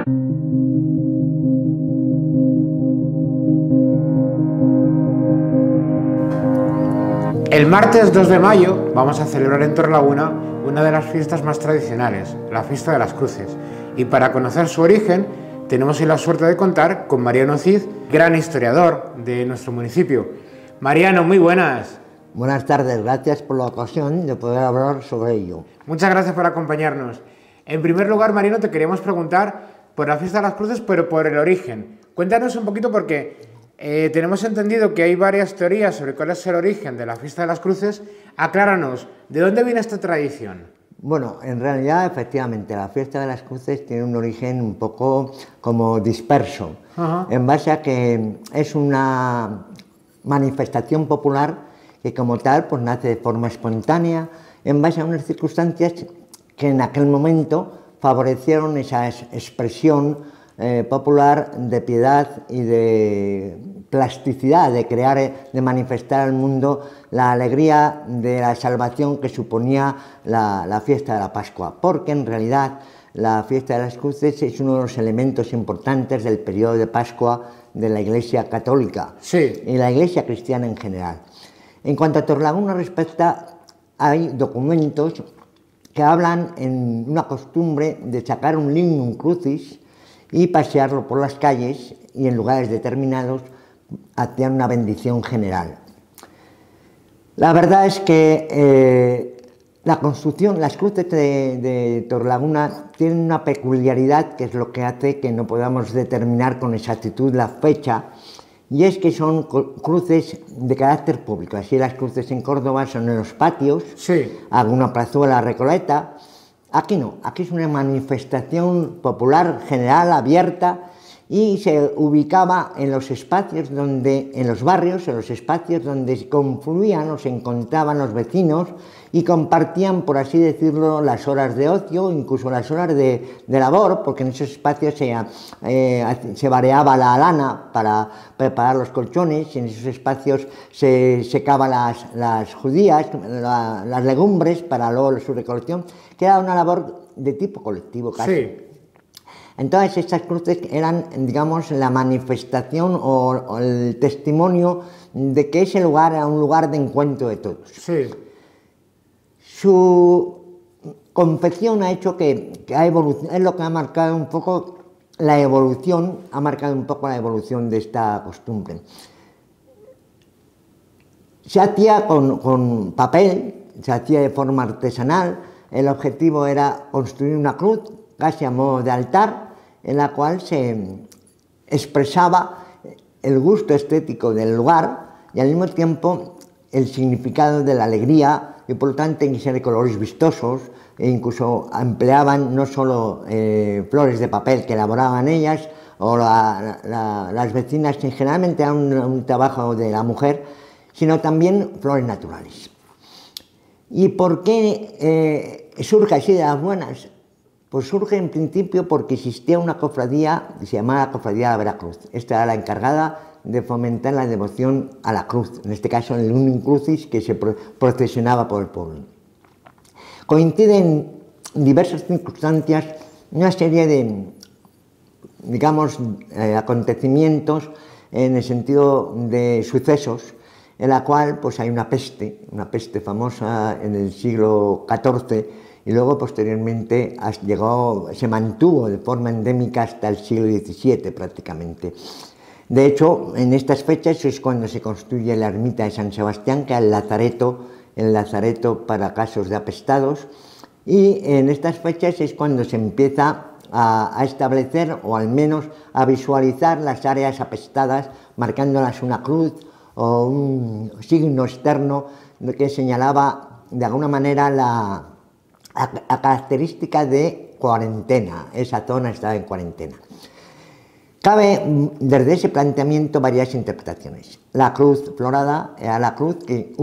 El martes 2 de mayo vamos a celebrar en Torrelaguna una de las fiestas más tradicionales, la Fiesta de las Cruces. Y para conocer su origen, tenemos hoy la suerte de contar con Mariano Cid, gran historiador de nuestro municipio. Mariano, muy buenas. Buenas tardes, gracias por la ocasión de poder hablar sobre ello. Muchas gracias por acompañarnos. En primer lugar, Mariano, te queríamos preguntar por la Fiesta de las Cruces, pero por el origen. Cuéntanos un poquito porque tenemos entendido que hay varias teorías sobre cuál es el origen de la Fiesta de las Cruces. Acláranos, ¿de dónde viene esta tradición? Bueno, en realidad, efectivamente, la Fiesta de las Cruces tiene un origen un poco como disperso, en base a que es una manifestación popular que como tal pues nace de forma espontánea, en base a unas circunstancias que en aquel momento favorecieron esa expresión popular de piedad y de plasticidad, de crear, de manifestar al mundo la alegría de la salvación que suponía la fiesta de la Pascua, porque en realidad la fiesta de las Cruces es uno de los elementos importantes del periodo de Pascua de la Iglesia católica y la Iglesia cristiana en general. En cuanto a Torrelaguna respecta, hay documentos que hablan en una costumbre de sacar un lignum crucis y pasearlo por las calles y en lugares determinados hacían una bendición general. La verdad es que la construcción, las cruces de Torrelaguna tienen una peculiaridad que es lo que hace que no podamos determinar con exactitud la fecha, y es que son cruces de carácter público. Así las cruces en Córdoba son en los patios, alguna plazuela recoleta. Aquí no, aquí es una manifestación popular general, abierta, y se ubicaba en los espacios donde, en los barrios, en los espacios donde confluían o se encontraban los vecinos y compartían, por así decirlo, las horas de ocio, incluso las horas de labor, porque en esos espacios se vareaba la lana para preparar los colchones, y en esos espacios se secaban las judías, las legumbres para luego su recolección, que era una labor de tipo colectivo casi. Entonces estas cruces eran, digamos, la manifestación o el testimonio de que ese lugar era un lugar de encuentro de todos. Su confección ha hecho que ha evolucionado, es lo que ha marcado un poco la evolución, ha marcado un poco la evolución de esta costumbre. Se hacía con papel, se hacía de forma artesanal. El objetivo era construir una cruz, casi a modo de altar, en la cual se expresaba el gusto estético del lugar y al mismo tiempo el significado de la alegría, y por lo tanto tenía que ser de colores vistosos, e incluso empleaban no solo flores de papel que elaboraban ellas, o las vecinas, que generalmente era un trabajo de la mujer, sino también flores naturales. ¿Y por qué surge así de las buenas? Pues surge en principio porque existía una cofradía que se llamaba Cofradía de la Veracruz. Esta era la encargada de fomentar la devoción a la cruz, en este caso el Unum Crucis, que se procesionaba por el pueblo. Coinciden diversas circunstancias, una serie de, digamos, acontecimientos en el sentido de sucesos, en la cual pues hay una peste famosa en el siglo XIV, y luego posteriormente se mantuvo de forma endémica hasta el siglo XVII prácticamente. De hecho, en estas fechas es cuando se construye la ermita de San Sebastián, que es el lazareto para casos de apestados, y en estas fechas es cuando se empieza a establecer, o al menos a visualizar, las áreas apestadas, marcándolas una cruz o un signo externo que señalaba de alguna manera la característica de cuarentena. Esa zona estaba en cuarentena. Cabe desde ese planteamiento varias interpretaciones. La cruz florada era la cruz que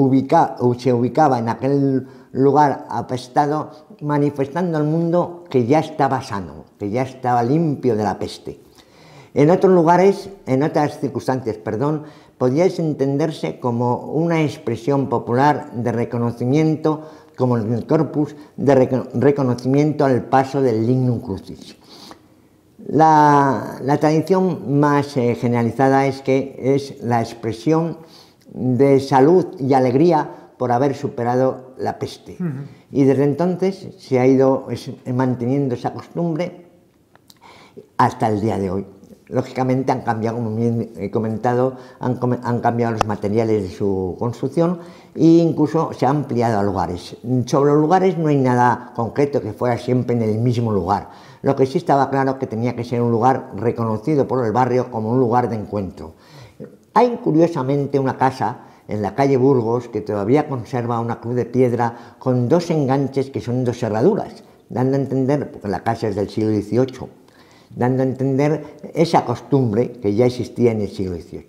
se ubicaba en aquel lugar apestado, manifestando al mundo que ya estaba sano, que ya estaba limpio de la peste. En otros lugares, en otras circunstancias, podía entenderse como una expresión popular de reconocimiento, como en el corpus, de reconocimiento al paso del Lignum Crucis. La tradición más generalizada es que es la expresión de salud y alegría por haber superado la peste. Y desde entonces se ha ido manteniendo esa costumbre hasta el día de hoy. Lógicamente han cambiado, como bien he comentado, han cambiado los materiales de su construcción e incluso se ha ampliado a lugares. Sobre los lugares no hay nada concreto que fuera siempre en el mismo lugar. Lo que sí estaba claro que tenía que ser un lugar reconocido por el barrio como un lugar de encuentro. Hay curiosamente una casa en la calle Burgos que todavía conserva una cruz de piedra con dos enganches que son dos cerraduras, dando a entender, porque la casa es del siglo XVIII, dando a entender esa costumbre que ya existía en el siglo XVIII.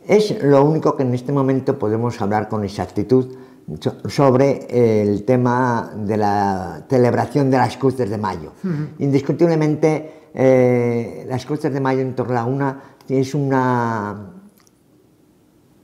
Es lo único que en este momento podemos hablar con exactitud sobre el tema de la celebración de las Cruces de Mayo. Indiscutiblemente, las Cruces de Mayo en Torrelaguna es un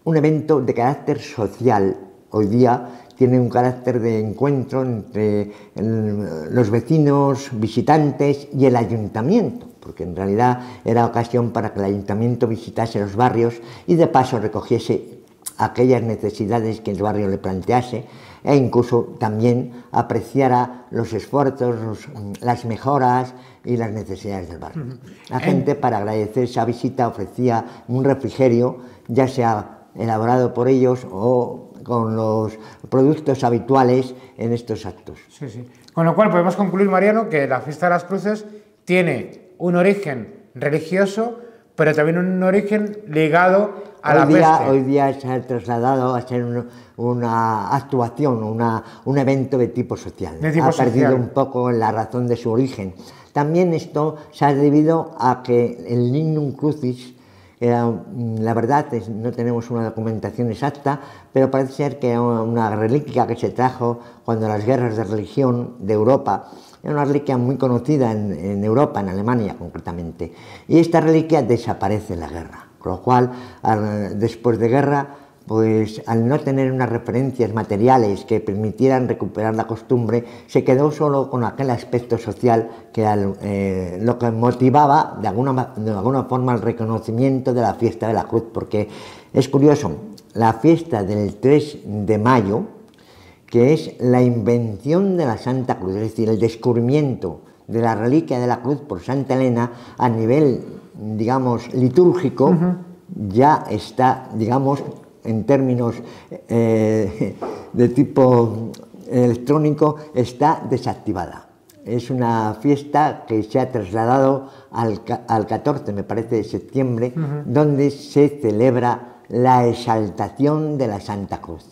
evento de carácter social. Hoy día tiene un carácter de encuentro entre los vecinos, visitantes y el ayuntamiento, porque en realidad era ocasión para que el ayuntamiento visitase los barrios y de paso recogiese aquellas necesidades que el barrio le plantease e incluso también apreciara los esfuerzos, las mejoras y las necesidades del barrio. La gente, para agradecer esa visita, ofrecía un refrigerio, ya sea elaborado por ellos o con los productos habituales en estos actos. Sí, sí. Con lo cual podemos concluir, Mariano, que la Fiesta de las Cruces tiene un origen religioso, pero también un origen ligado a la peste. Hoy día se ha trasladado a ser una actuación, un evento de tipo social. Ha perdido un poco la razón de su origen. También esto se ha debido a que el Lignum Crucis, la verdad no tenemos una documentación exacta, pero parece ser que era una reliquia que se trajo cuando las guerras de religión de Europa. Era una reliquia muy conocida en Europa, en Alemania concretamente, y esta reliquia desaparece en la guerra, con lo cual después de guerra, pues al no tener unas referencias materiales que permitieran recuperar la costumbre, se quedó solo con aquel aspecto social que era lo que motivaba de alguna forma el reconocimiento de la Fiesta de la Cruz, porque es curioso, la fiesta del 3 de mayo, que es la invención de la Santa Cruz, es decir, el descubrimiento de la reliquia de la cruz por Santa Elena a nivel, digamos, litúrgico, ya está, digamos, en términos de tipo electrónico, está desactivada. Es una fiesta que se ha trasladado al 14, me parece, de septiembre, donde se celebra la exaltación de la Santa Cruz.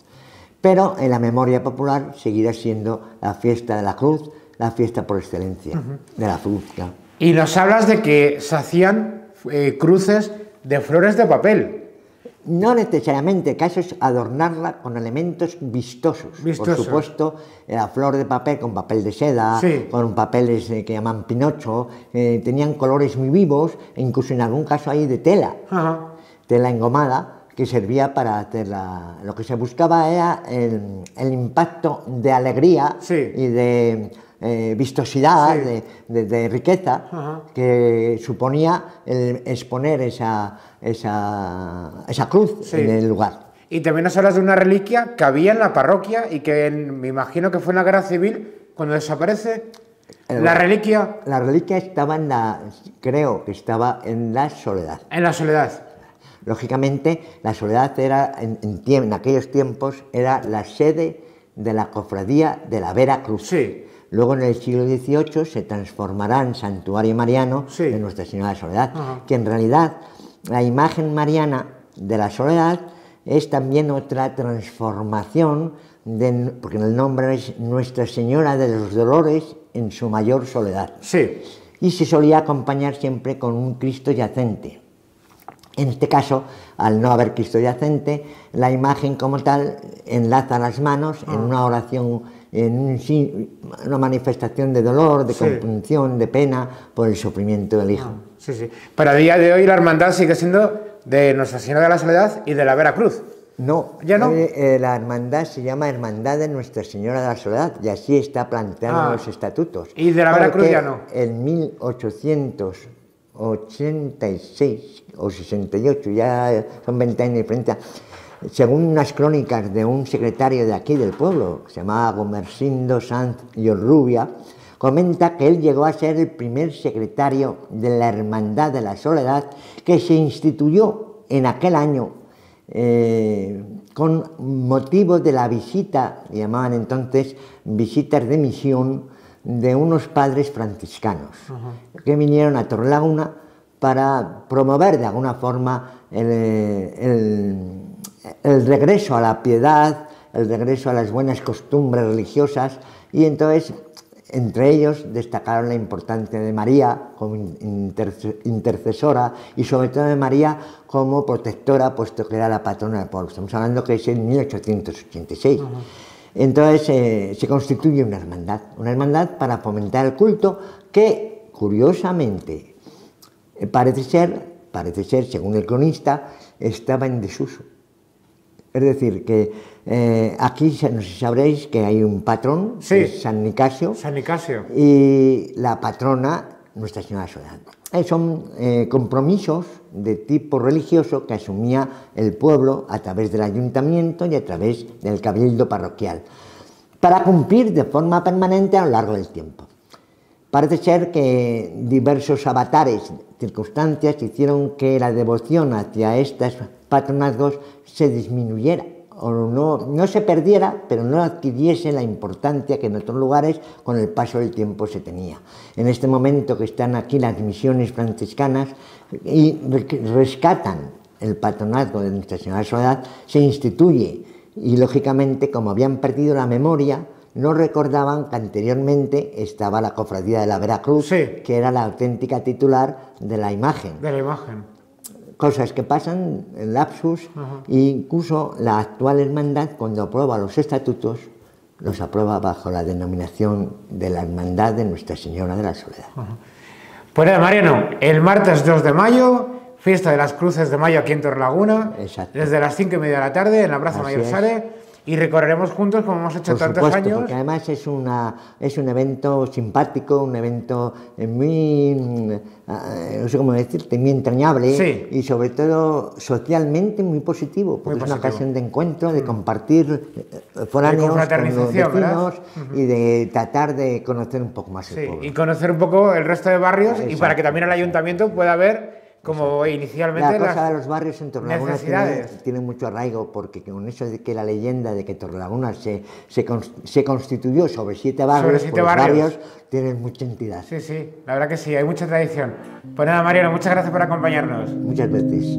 Pero en la memoria popular seguirá siendo la fiesta de la cruz, la fiesta por excelencia de la cruz. Claro. Y nos hablas de que se hacían cruces de flores de papel. No necesariamente, el caso es adornarla con elementos vistosos. Por supuesto, la flor de papel con papel de seda, con papeles que llaman pinocho, tenían colores muy vivos, e incluso en algún caso hay de tela, tela engomada, que servía para hacer lo que se buscaba era el impacto de alegría y de vistosidad, de riqueza, que suponía el exponer esa cruz en el lugar. Y también nos hablas de una reliquia que había en la parroquia y que me imagino que fue en la Guerra Civil, cuando desaparece la reliquia. La reliquia estaba creo que estaba en la Soledad. En la Soledad. Lógicamente, la Soledad era, en aquellos tiempos, era la sede de la cofradía de la Vera Cruz. Luego, en el siglo XVIII, se transformará en santuario mariano de Nuestra Señora de la Soledad, que en realidad la imagen mariana de la Soledad es también otra transformación, porque el nombre es Nuestra Señora de los Dolores en su mayor soledad. Y se solía acompañar siempre con un Cristo yacente. En este caso, al no haber Cristo yacente, la imagen como tal enlaza las manos en una oración, en una manifestación de dolor, de compunción, de pena por el sufrimiento del Hijo. Pero a día de hoy la hermandad sigue siendo de Nuestra Señora de la Soledad y de la Vera Cruz. No, ¿ya no? La hermandad se llama Hermandad de Nuestra Señora de la Soledad y así está planteado en los estatutos. ¿Y de la Vera Cruz ya no? En 1800 86 o 68, ya son 20 años de diferencia, según unas crónicas de un secretario de aquí del pueblo, que se llamaba Gomersindo Sanz y Orrubia, comenta que él llegó a ser el primer secretario de la Hermandad de la Soledad, que se instituyó en aquel año con motivo de la visita, llamaban entonces visitas de misión, de unos padres franciscanos que vinieron a Torrelaguna para promover de alguna forma el regreso a la piedad, el regreso a las buenas costumbres religiosas, y entonces entre ellos destacaron la importancia de María como intercesora y sobre todo de María como protectora, puesto que era la patrona del pueblo. Estamos hablando que es en 1886. Entonces se constituye una hermandad para fomentar el culto que, curiosamente, parece ser, según el cronista, estaba en desuso. Es decir, que aquí no sé si sabréis que hay un patrón, sí, que es San Nicasio. San Nicasio. Y la patrona, Nuestra Señora de la Soledad. Son compromisos de tipo religioso que asumía el pueblo a través del ayuntamiento y a través del cabildo parroquial, para cumplir de forma permanente a lo largo del tiempo. Parece ser que diversos avatares, circunstancias, hicieron que la devoción hacia estos patronazgos se disminuyera, o no se perdiera, pero no adquiriese la importancia que en otros lugares con el paso del tiempo se tenía. En este momento que están aquí las misiones franciscanas y rescatan el patronazgo de Nuestra Señora de la Soledad, se instituye, y lógicamente, como habían perdido la memoria, no recordaban que anteriormente estaba la Cofradía de la Veracruz, sí, que era la auténtica titular de la imagen. De la imagen. Cosas que pasan, en lapsus, e incluso la actual hermandad, cuando aprueba los estatutos, los aprueba bajo la denominación de la Hermandad de Nuestra Señora de la Soledad. Pues nada, Mariano, el martes 2 de mayo, fiesta de las Cruces de Mayo aquí en Torrelaguna, desde las 5:30 de la tarde en la Plaza Mayor Sale. Y recorreremos juntos, como hemos hecho tantos años. Porque además es un evento simpático, un evento muy, no sé cómo decirte, muy entrañable, sí, y sobre todo socialmente muy positivo, porque es una ocasión de encuentro, de compartir foráneos con los vecinos, y de tratar de conocer un poco más el pueblo. Y conocer un poco el resto de barrios, y para que también el ayuntamiento pueda ver, como inicialmente, la cosa de los barrios en Torrelaguna tiene mucho arraigo, porque con eso de que la leyenda de que Torrelaguna se constituyó sobre 7 barrios, los barrios tienen mucha entidad. Sí, sí, la verdad que sí, hay mucha tradición. Pues nada, Mariano, muchas gracias por acompañarnos. Muchas veces.